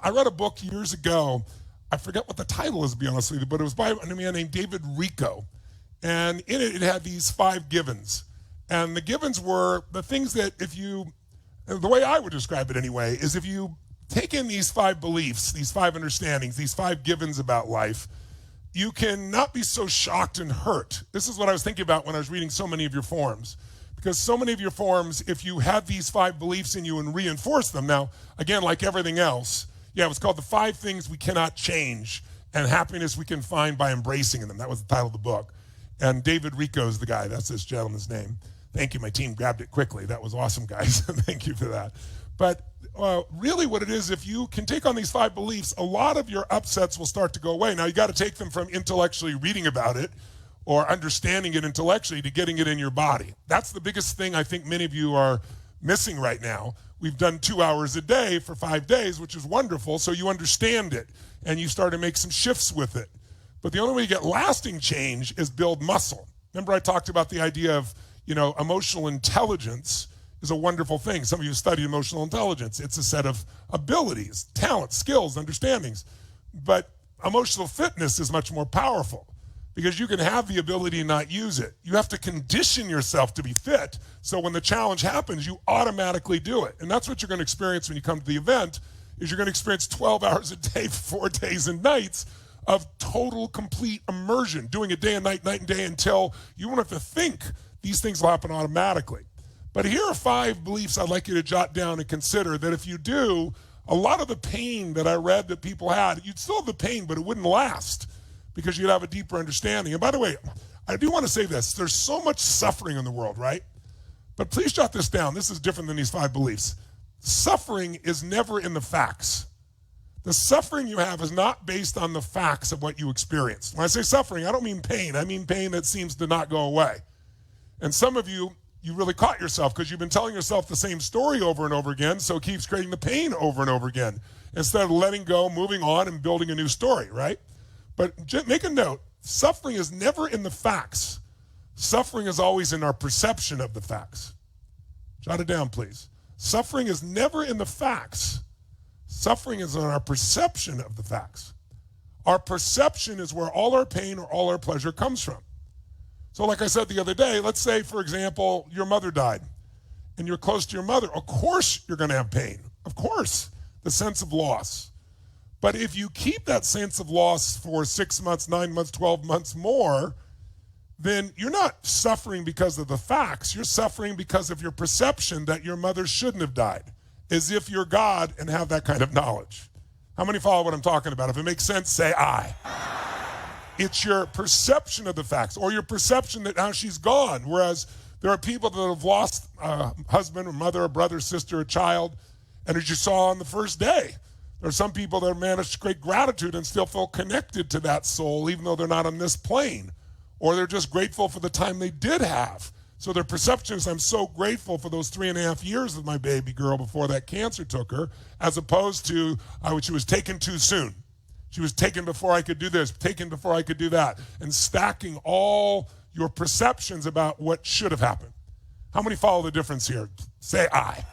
I read a book years ago. I forget what the title is, to be honest with you, but it was by a man named David Richo. And in it, it had these 5 givens. And the givens were the things that the way I would describe it anyway, is if you take in these 5 beliefs, these 5 understandings, these 5 givens about life, you can not be so shocked and hurt. This is what I was thinking about when I was reading so many of your forms. Because so many of your forms, if you have these 5 beliefs in you and reinforce them, now, again, like everything else, it was called The 5 Things We Cannot Change and Happiness We Can Find by Embracing Them. That was the title of the book. And David Richo is the guy. That's this gentleman's name. Thank you. My team grabbed it quickly. That was awesome, guys. Thank you for that. But really what it is, if you can take on these 5 beliefs, a lot of your upsets will start to go away. Now, you got to take them from intellectually reading about it or understanding it intellectually to getting it in your body. That's the biggest thing I think many of you are missing right now. We've done 2 hours a day for 5 days, which is wonderful, so you understand it, and you start to make some shifts with it. But the only way you get lasting change is build muscle. Remember I talked about the idea of, emotional intelligence is a wonderful thing. Some of you study emotional intelligence. It's a set of abilities, talents, skills, understandings. But emotional fitness is much more powerful because you can have the ability and not use it. You have to condition yourself to be fit, so when the challenge happens, you automatically do it. And that's what you're going to experience when you come to the event, is you're going to experience 12 hours a day for 4 days and nights of total, complete immersion, doing it day and night and day, until you won't have to think. These things will happen automatically. But here are 5 beliefs I'd like you to jot down and consider that if you do, a lot of the pain that I read that people had, you'd still have the pain, but it wouldn't last because you'd have a deeper understanding. And by the way, I do want to say this. There's so much suffering in the world, right? But please jot this down. This is different than these 5 beliefs. Suffering is never in the facts. The suffering you have is not based on the facts of what you experienced. When I say suffering, I don't mean pain. I mean pain that seems to not go away. And some of you really caught yourself because you've been telling yourself the same story over and over again, so it keeps creating the pain over and over again instead of letting go, moving on, and building a new story, right? But make a note, suffering is never in the facts. Suffering is always in our perception of the facts. Jot it down, please. Suffering is never in the facts. Suffering is in our perception of the facts. Our perception is where all our pain or all our pleasure comes from. So like I said the other day, let's say, for example, your mother died and you're close to your mother. Of course you're going to have pain. Of course, the sense of loss. But if you keep that sense of loss for 6 months, 9 months, 12 months more, then you're not suffering because of the facts. You're suffering because of your perception that your mother shouldn't have died, as if you're God and have that kind of knowledge. How many follow what I'm talking about? If it makes sense, say aye. It's your perception of the facts, or your perception that now she's gone. Whereas there are people that have lost a husband or mother, a brother, sister, a child, and as you saw on the first day, there are some people that manage great gratitude and still feel connected to that soul, even though they're not on this plane, or they're just grateful for the time they did have. So their perception is, I'm so grateful for those 3.5 years with my baby girl before that cancer took her, as opposed to she was taken too soon. She was taken before I could do this, taken before I could do that, and stacking all your perceptions about what should have happened. How many follow the difference here? Say aye.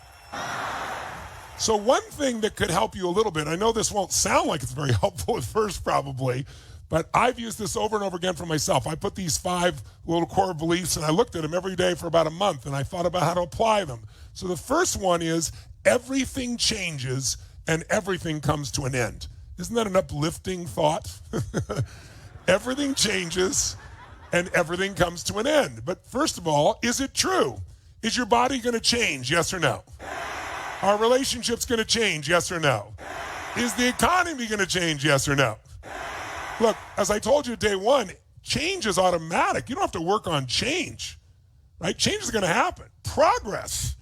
So one thing that could help you a little bit, I know this won't sound like it's very helpful at first probably, but I've used this over and over again for myself. I put these 5 little core beliefs and I looked at them every day for about a month and I thought about how to apply them. So the first one is, everything changes and everything comes to an end. Isn't that an uplifting thought? Everything changes and everything comes to an end. But first of all, is it true? Is your body going to change? Yes or no? Are relationships going to change? Yes or no? Is the economy going to change? Yes or no? Look, as I told you day 1, change is automatic. You don't have to work on change, right? Change is going to happen. Progress,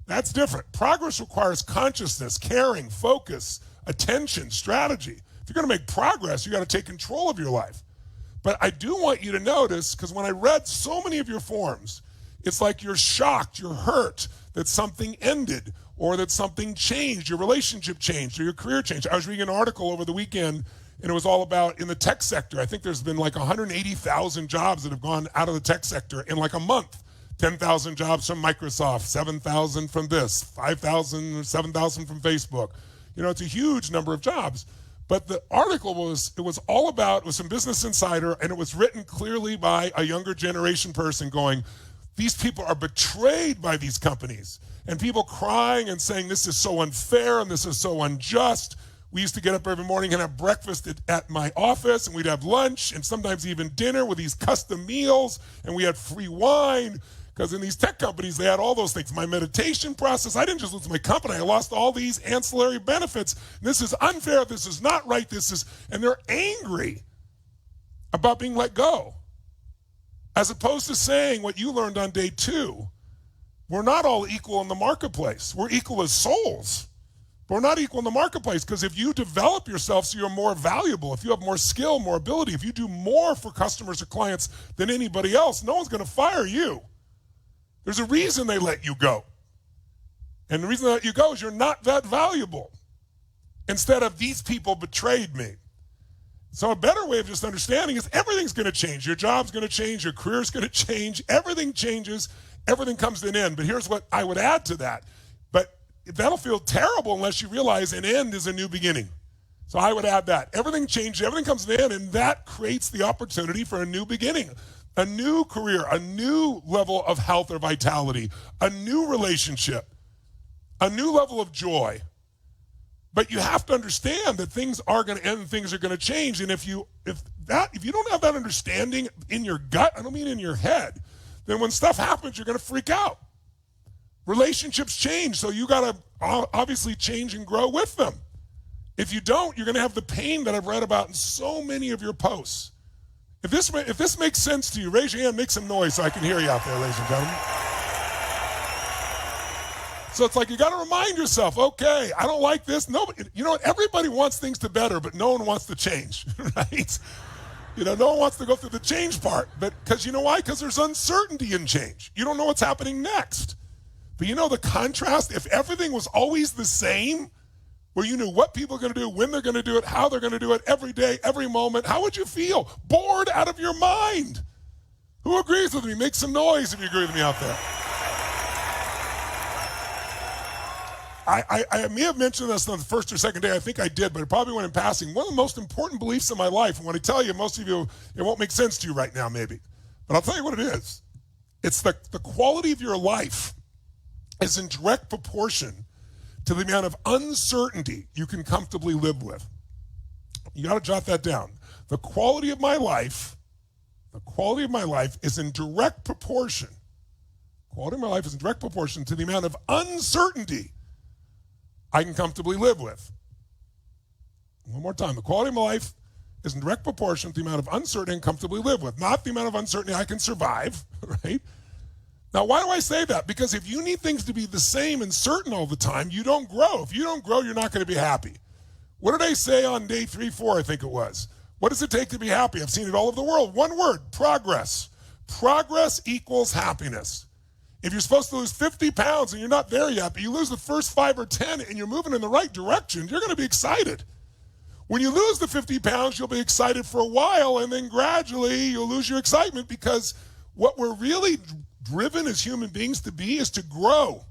that's different. Progress requires consciousness, caring, focus, attention, strategy. If you're going to make progress, you got to take control of your life. But I do want you to notice, because when I read so many of your forms, it's like you're shocked, you're hurt that something ended or that something changed, your relationship changed or your career changed. I was reading an article over the weekend and it was all about in the tech sector. I think there's been like 180,000 jobs that have gone out of the tech sector in like a month. 10,000 jobs from Microsoft, 7,000 from this, 5,000 or 7,000 from Facebook. It's a huge number of jobs. But the article was from Business Insider, and it was written clearly by a younger generation person going, these people are betrayed by these companies. And people crying and saying, this is so unfair and this is so unjust. We used to get up every morning and have breakfast at my office, and we'd have lunch and sometimes even dinner with these custom meals, and we had free wine, because in these tech companies, they had all those things. My meditation process, I didn't just lose my company, I lost all these ancillary benefits. This is unfair, this is not right, and they're angry about being let go. As opposed to saying what you learned on day 2, we're not all equal in the marketplace. We're equal as souls. But we're not equal in the marketplace, because if you develop yourself so you're more valuable, if you have more skill, more ability, if you do more for customers or clients than anybody else, no one's going to fire you. There's a reason they let you go. And the reason they let you go is you're not that valuable. Instead of, these people betrayed me. So a better way of just understanding is everything's going to change. Your job's going to change. Your career's going to change. Everything changes. Everything comes to an end. But here's what I would add to that. But that'll feel terrible unless you realize an end is a new beginning. So I would add that. Everything changes. Everything comes to an end, and that creates the opportunity for a new beginning. A new career, a new level of health or vitality, a new relationship, a new level of joy. But you have to understand that things are going to end and things are going to change. And if you don't have that understanding in your gut, I don't mean in your head, then when stuff happens, you're going to freak out. Relationships change, so you got to obviously change and grow with them. If you don't, you're going to have the pain that I've read about in so many of your posts. If this makes sense to you, raise your hand, make some noise so I can hear you out there, ladies and gentlemen. So it's like you got to remind yourself, okay, I don't like this. Nobody, everybody wants things to better, but no one wants to change, right? No one wants to go through the change part. But because you know why? Because there's uncertainty in change. You don't know what's happening next. But the contrast, if everything was always the same, where you knew what people are going to do, when they're going to do it, how they're going to do it, every day, every moment, how would you feel? Bored out of your mind. Who agrees with me? Make some noise if you agree with me out there. I may have mentioned this on the first or second day. I think I did, but it probably went in passing. One of the most important beliefs in my life, and when I tell you, most of you, it won't make sense to you right now maybe, but I'll tell you what it is. It's the quality of your life is in direct proportion to the amount of uncertainty you can comfortably live with. You got to jot that down. The quality of my life is in direct proportion. Quality of my life is in direct proportion to the amount of uncertainty I can comfortably live with. One more time. The quality of my life is in direct proportion to the amount of uncertainty I can comfortably live with, not the amount of uncertainty I can survive, right? Now, why do I say that? Because if you need things to be the same and certain all the time, you don't grow. If you don't grow, you're not going to be happy. What did I say on day 3, 4, I think it was? What does it take to be happy? I've seen it all over the world. One word, progress. Progress equals happiness. If you're supposed to lose 50 pounds and you're not there yet, but you lose the first 5 or 10 and you're moving in the right direction, you're going to be excited. When you lose the 50 pounds, you'll be excited for a while, and then gradually you'll lose your excitement, because what we're really driven as human beings to be is to grow.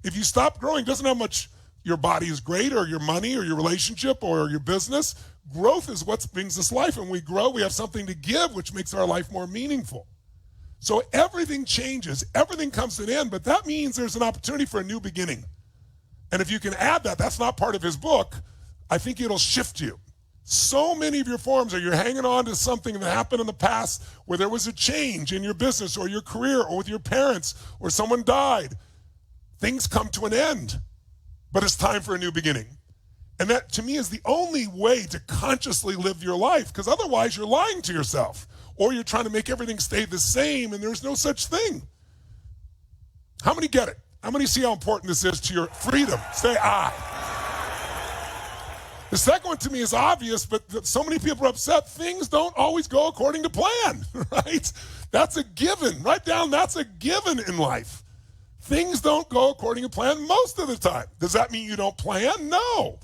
If you stop growing, it doesn't matter how much your body is great, or your money, or your relationship, or your business. Growth is what brings us life. And when we grow, we have something to give, which makes our life more meaningful. So everything changes, everything comes to an end, but that means there's an opportunity for a new beginning. And if you can add that, that's not part of his book, I think it'll shift you. So many of your forums are you're hanging on to something that happened in the past where there was a change in your business or your career or with your parents or someone died. Things come to an end, but it's time for a new beginning. And that, to me, is the only way to consciously live your life, because otherwise you're lying to yourself, or you're trying to make everything stay the same, and there's no such thing. How many get it? How many see how important this is to your freedom? Say aye. The second one to me is obvious, but so many people are upset. Things don't always go according to plan, right? That's a given. Write down, that's a given in life. Things don't go according to plan most of the time. Does that mean you don't plan? No.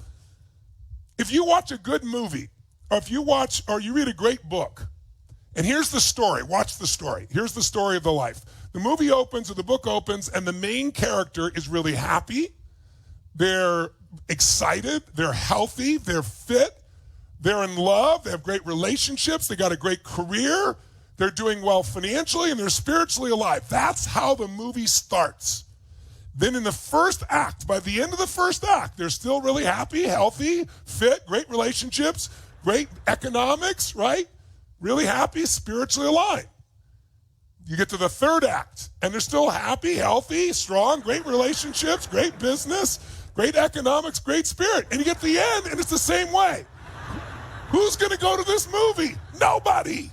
If you watch a good movie, or if you watch or you read a great book, and here's the story, watch the story. Here's the story of the life. The movie opens or the book opens and the main character is really happy. They're excited, they're healthy, they're fit, they're in love, they have great relationships, they got a great career, they're doing well financially, and they're spiritually alive. That's how the movie starts. Then in the first act, by the end of the first act, they're still really happy, healthy, fit, great relationships, great economics, right? Really happy, spiritually aligned. You get to the third act, and they're still happy, healthy, strong, great relationships, great business, great economics, great spirit. And you get to the end, and it's the same way. Who's going to go to this movie? Nobody.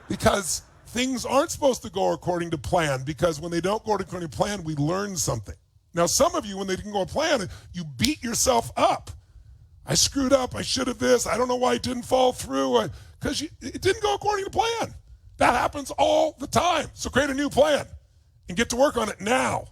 Because things aren't supposed to go according to plan, because when they don't go according to plan, we learn something. Now, some of you, when they didn't go to plan, you beat yourself up. I screwed up. I should have this. I don't know why it didn't fall through. Because it didn't go according to plan. That happens all the time. So create a new plan and get to work on it now.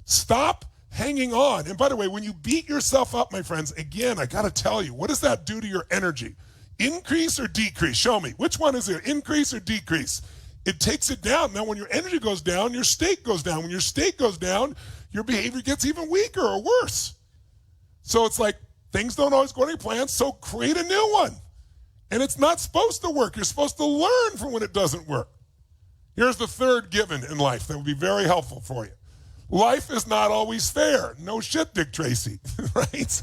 Stop hanging on. And by the way, when you beat yourself up, my friends, again, I got to tell you, what does that do to your energy? Increase or decrease? Show me. Which one is it? Increase or decrease? It takes it down. Now, when your energy goes down, your state goes down. When your state goes down, your behavior gets even weaker or worse. So it's like things don't always go according to plan, so create a new one. And it's not supposed to work. You're supposed to learn from when it doesn't work. Here's the third given in life that would be very helpful for you. Life is not always fair. No shit, Dick Tracy, right?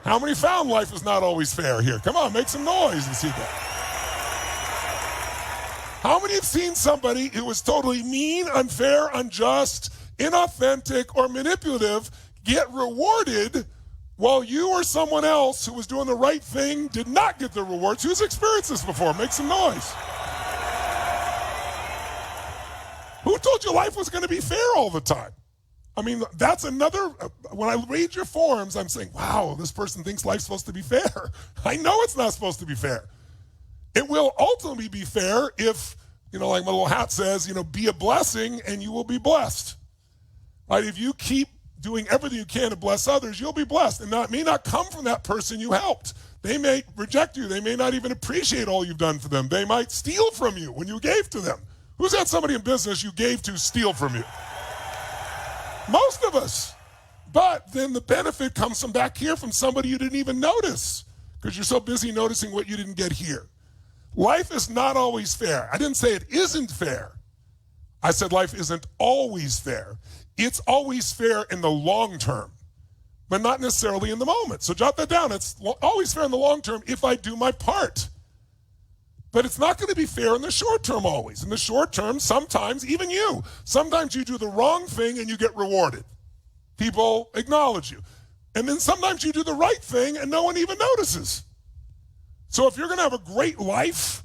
How many found life is not always fair here? Come on, make some noise and see that. How many have seen somebody who was totally mean, unfair, unjust, inauthentic, or manipulative get rewarded while you or someone else who was doing the right thing did not get the rewards? Who's experienced this before? Make some noise. Who told you life was going to be fair all the time? I mean, that's another, when I read your forums, I'm saying, wow, this person thinks life's supposed to be fair. I know it's not supposed to be fair. It will ultimately be fair if, like my little hat says, be a blessing and you will be blessed. Right? If you keep doing everything you can to bless others, you'll be blessed. And that may not come from that person you helped. They may reject you. They may not even appreciate all you've done for them. They might steal from you when you gave to them. Who's had somebody in business you gave to steal from you? Most of us. But then the benefit comes from back here from somebody you didn't even notice because you're so busy noticing what you didn't get here. Life is not always fair. I didn't say it isn't fair. I said life isn't always fair. It's always fair in the long term, but not necessarily in the moment. So jot that down. It's always fair in the long term if I do my part. But it's not going to be fair in the short term always. In the short term, sometimes, even you, sometimes you do the wrong thing and you get rewarded. People acknowledge you. And then sometimes you do the right thing and no one even notices. So if you're going to have a great life,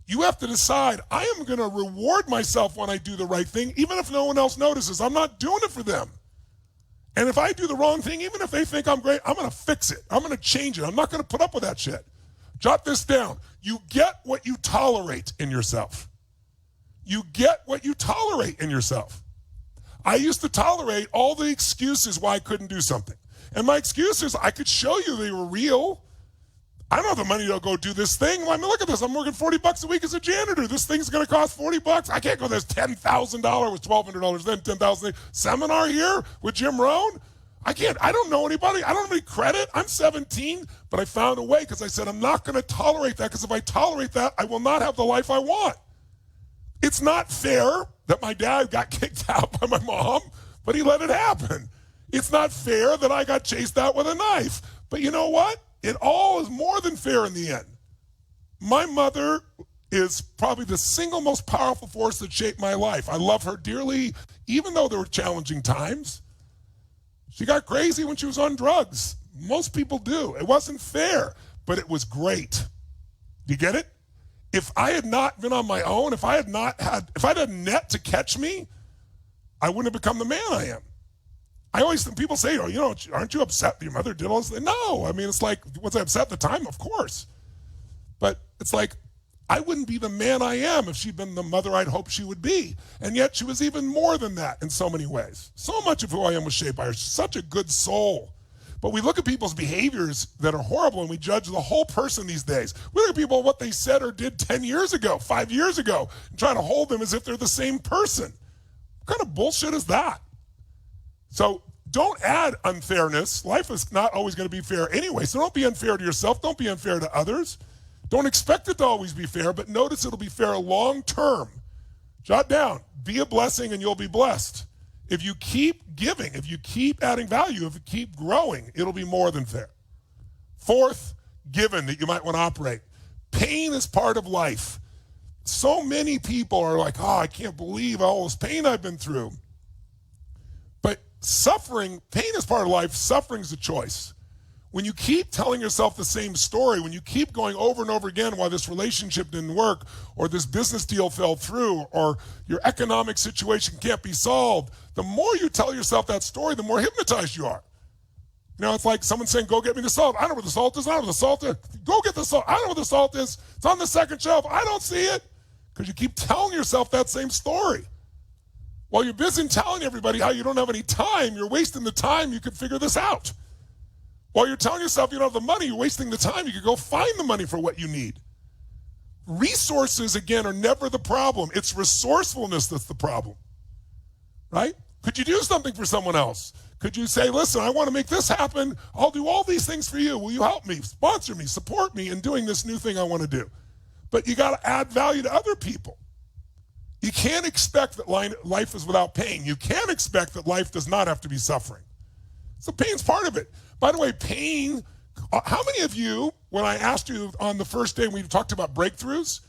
you have to decide, I am going to reward myself when I do the right thing, even if no one else notices. I'm not doing it for them. And if I do the wrong thing, even if they think I'm great, I'm going to fix it. I'm going to change it. I'm not going to put up with that shit. Jot this down. You get what you tolerate in yourself. You get what you tolerate in yourself. I used to tolerate all the excuses why I couldn't do something. And my excuses, I could show you they were real. I don't have the money to go do this thing. I mean, look at this. I'm working $40 a week as a janitor. This thing's going to cost $40. I can't go to this $10,000 with $1,200 then $10,000 seminar here with Jim Rohn. I can't. I don't know anybody. I don't have any credit. I'm 17, but I found a way because I said I'm not going to tolerate that because if I tolerate that, I will not have the life I want. It's not fair that my dad got kicked out by my mom, but he let it happen. It's not fair that I got chased out with a knife. But you know what? It all is more than fair in the end. My mother is probably the single most powerful force that shaped my life. I love her dearly, even though there were challenging times. She got crazy when she was on drugs. Most people do. It wasn't fair, but it was great. Do you get it? If I had not been on my own, if I had a net to catch me, I wouldn't have become the man I am. I always think people say, aren't you upset that your mother did all this? No, I mean, it's like, was I upset at the time? Of course. But it's like, I wouldn't be the man I am if she'd been the mother I'd hoped she would be. And yet she was even more than that in so many ways. So much of who I am was shaped by her. She's such a good soul. But we look at people's behaviors that are horrible and we judge the whole person these days. We look at people, what they said or did 10 years ago, 5 years ago, and try to hold them as if they're the same person. What kind of bullshit is that? So don't add unfairness. Life is not always going to be fair anyway, so don't be unfair to yourself. Don't be unfair to others. Don't expect it to always be fair, but notice it'll be fair long term. Jot down, be a blessing and you'll be blessed. If you keep giving, if you keep adding value, if you keep growing, it'll be more than fair. Fourth given that you might want to operate. Pain is part of life. So many people are like, oh, I can't believe all this pain I've been through. But suffering, pain is part of life, suffering is a choice. When you keep telling yourself the same story, when you keep going over and over again why this relationship didn't work, or this business deal fell through, or your economic situation can't be solved, the more you tell yourself that story, the more hypnotized you are. You know, it's like someone saying, go get me the salt. I don't know where the salt is. I don't know where the salt is. Go get the salt. I don't know where the salt is. It's on the second shelf. I don't see it. Because you keep telling yourself that same story. While you're busy telling everybody how you don't have any time, you're wasting the time you could figure this out. While you're telling yourself you don't have the money, you're wasting the time. You could go find the money for what you need. Resources, again, are never the problem. It's resourcefulness that's the problem, right? Could you do something for someone else? Could you say, listen, I want to make this happen. I'll do all these things for you. Will you help me, sponsor me, support me in doing this new thing I want to do? But you got to add value to other people. You can't expect that life is without pain. You can't expect that life does not have to be suffering. So pain's part of it. By the way, pain, how many of you, when I asked you on the first day we talked about breakthroughs,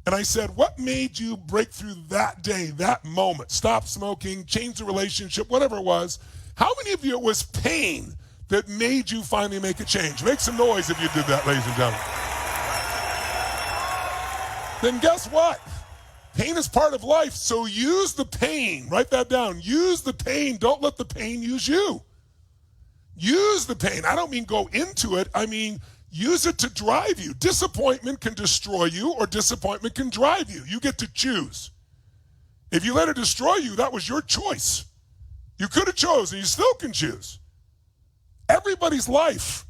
and I said, what made you break through that day, that moment? Stop smoking, change the relationship, whatever it was. How many of you it was pain that made you finally make a change? Make some noise if you did that, ladies and gentlemen. Then guess what? Pain is part of life, so use the pain. Write that down. Use the pain. Don't let the pain use you. Use the pain. I don't mean go into it. I mean use it to drive you. Disappointment can destroy you, or disappointment can drive you. You get to choose. If you let it destroy you, that was your choice. You could have chosen. You still can choose. Everybody's life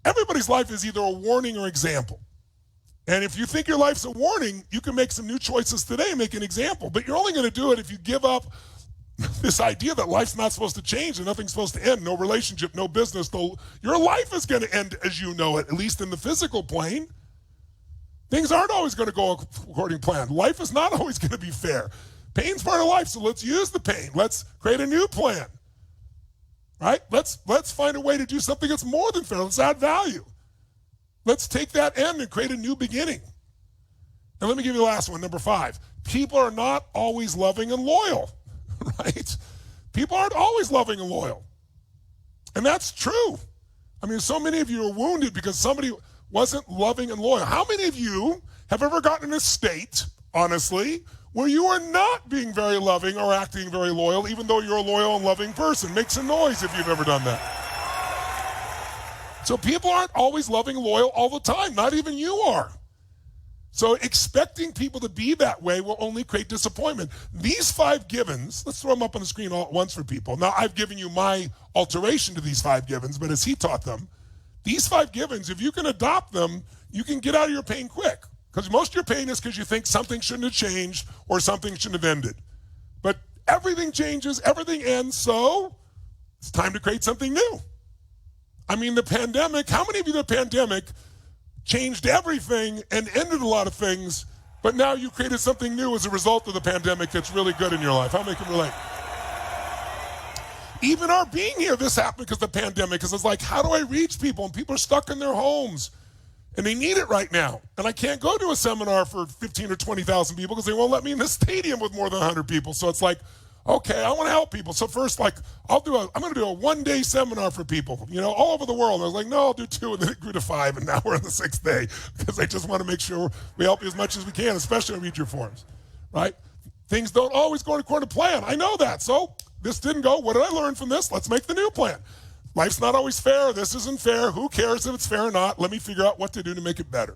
is either a warning or example. And if you think your life's a warning, you can make some new choices today and make an example. But you're only going to do it if you give up this idea that life's not supposed to change and nothing's supposed to end, no relationship, no business. Your life is going to end as you know it, at least in the physical plane. Things aren't always going to go according to plan. Life is not always going to be fair. Pain's part of life, so let's use the pain. Let's create a new plan, right? Let's find a way to do something that's more than fair. Let's add value. Let's take that end and create a new beginning. And let me give you the last one, number 5. People are not always loving and loyal, right? People aren't always loving and loyal. And that's true. I mean, so many of you are wounded because somebody wasn't loving and loyal. How many of you have ever gotten in a state, honestly, where you are not being very loving or acting very loyal, even though you're a loyal and loving person? Make some noise if you've ever done that. So people aren't always loving and loyal all the time. Not even you are. So expecting people to be that way will only create disappointment. These 5 givens, let's throw them up on the screen all at once for people. Now, I've given you my alteration to these 5 givens, but as he taught them, these 5 givens, if you can adopt them, you can get out of your pain quick. Because most of your pain is because you think something shouldn't have changed or something shouldn't have ended. But everything changes, everything ends, so it's time to create something new. I mean, the pandemic, how many of you, the pandemic changed everything and ended a lot of things, but now you created something new as a result of the pandemic that's really good in your life? How many can relate? Even our being here, this happened because of the pandemic, because it's like, how do I reach people? And people are stuck in their homes, and they need it right now. And I can't go to a seminar for 15 or 20,000 people because they won't let me in the stadium with more than 100 people. So it's like, okay, I want to help people. So first, like, I'm going to do a 1-day seminar for people, all over the world. I was like, no, I'll do 2, and then it grew to 5, and now we're on the 6th day because I just want to make sure we help you as much as we can, especially on Read Your Forms, right? Things don't always go according to plan. I know that. So this didn't go. What did I learn from this? Let's make the new plan. Life's not always fair. This isn't fair. Who cares if it's fair or not? Let me figure out what to do to make it better.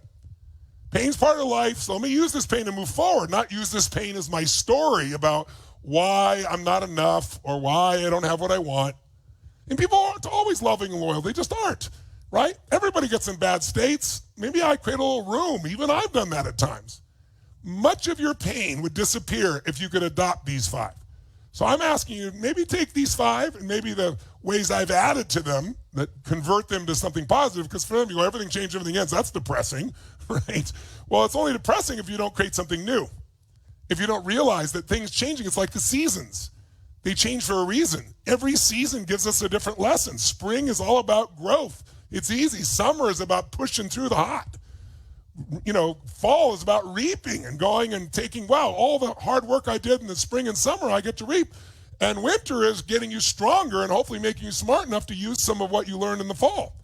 Pain's part of life, so let me use this pain to move forward, not use this pain as my story about why I'm not enough or why I don't have what I want. And people aren't always loving and loyal. They just aren't, right? Everybody gets in bad states. Maybe I create a little room. Even I've done that at times. Much of your pain would disappear if you could adopt these 5. So I'm asking you, maybe take these 5, and maybe the ways I've added to them that convert them to something positive, because for them, you go, everything changed, everything ends. That's depressing, right? Well, it's only depressing if you don't create something new. If you don't realize that things changing, it's like the seasons. They change for a reason. Every season gives us a different lesson. Spring is all about growth. It's easy. Summer is about pushing through the hot. Fall is about reaping and going and taking, wow, all the hard work I did in the spring and summer, I get to reap. And winter is getting you stronger and hopefully making you smart enough to use some of what you learned in the fall.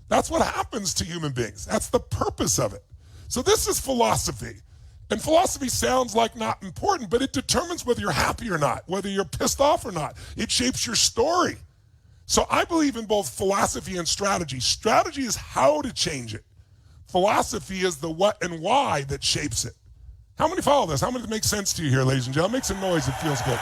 That's what happens to human beings. That's the purpose of it. So this is philosophy. And philosophy sounds like not important, but it determines whether you're happy or not, whether you're pissed off or not. It shapes your story. So I believe in both philosophy and strategy. Strategy is how to change it. Philosophy is the what and why that shapes it. How many follow this? How many makes sense to you here, ladies and gentlemen? Make some noise. It feels good.